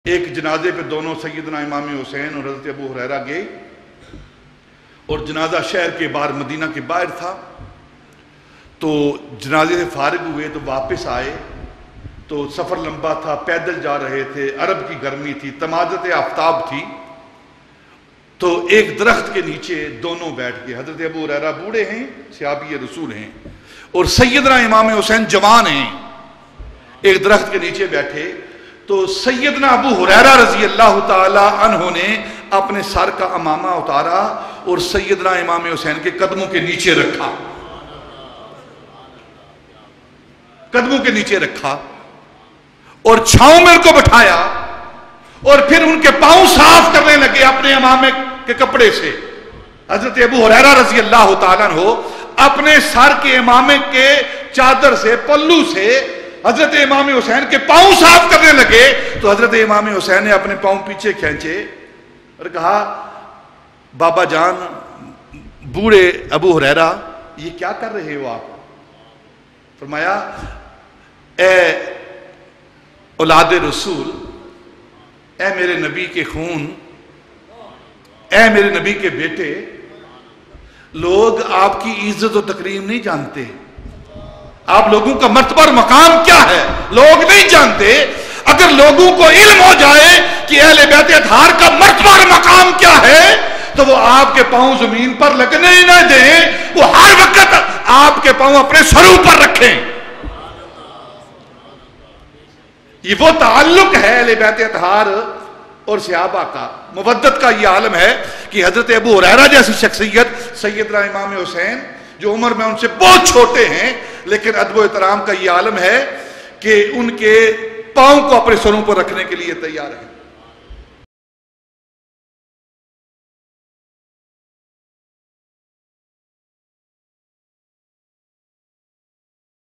ایک جنازے پہ دونوں سیدنا امام حسین اور حضرت ابو ہریرہ گئے، اور جنازہ شہر کے باہر مدینہ کے باہر تھا۔ تو جنازے سے فارغ ہوئے تو واپس آئے، تو سفر لمبا تھا، پیدل جا رہے تھے، عرب کی گرمی تھی، تمازت آفتاب تھی، تو ایک درخت کے نیچے دونوں بیٹھ گئے۔ حضرت ابو ہریرہ بوڑھے ہیں، صحابی رسول ہیں، اور سیدنا امام حسین جوان ہیں، ایک درخت کے نیچے بیٹھے۔ تو سیدنا ابو ہریرہ رضی اللہ تعالی عنہ نے اپنے سر کا عمامہ اتارا اور سیدنا امام حسین کے قدموں کے نیچے رکھا، قدموں کے نیچے رکھا، اور چھاؤں میں ان کو بٹھایا، اور پھر ان کے پاؤں صاف کرنے لگے اپنے عمامے کے کپڑے سے۔ حضرت ابو ہریرہ رضی اللہ تعالیٰ عنہ اپنے سر کے عمامے کے چادر سے، پلو سے حضرت امام حسین کے پاؤں صاف کرنے لگے۔ تو حضرت امام حسین نے اپنے پاؤں پیچھے کھینچے اور کہا، بابا جان، بوڑھے ابو ہریرہ، یہ کیا کر رہے ہو آپ؟ فرمایا، اے اولاد رسول، اے میرے نبی کے خون، اے میرے نبی کے بیٹے، لوگ آپ کی عزت و تکریم نہیں جانتے، آپ لوگوں کا مرتبہ اور مقام کیا ہے لوگ نہیں جانتے۔ اگر لوگوں کو علم ہو جائے کہ اہل بیت اطہار کا مرتبہ اور مقام کیا ہے، تو وہ آپ کے پاؤں زمین پر لگنے ہی نہ دیں، وہ ہر وقت آپ کے پاؤں اپنے سروں پر رکھیں۔ یہ وہ تعلق ہے اہل بیت اطہار اور صحابہ کا، مودت کا یہ عالم ہے کہ حضرت ابو ہریرہ جیسی شخصیت، سیدنا امام حسین جو عمر میں ان سے بہت چھوٹے ہیں، لیکن ادب و احترام کا یہ عالم ہے کہ ان کے پاؤں کو اپنے سروں پر رکھنے کے لیے تیار ہیں۔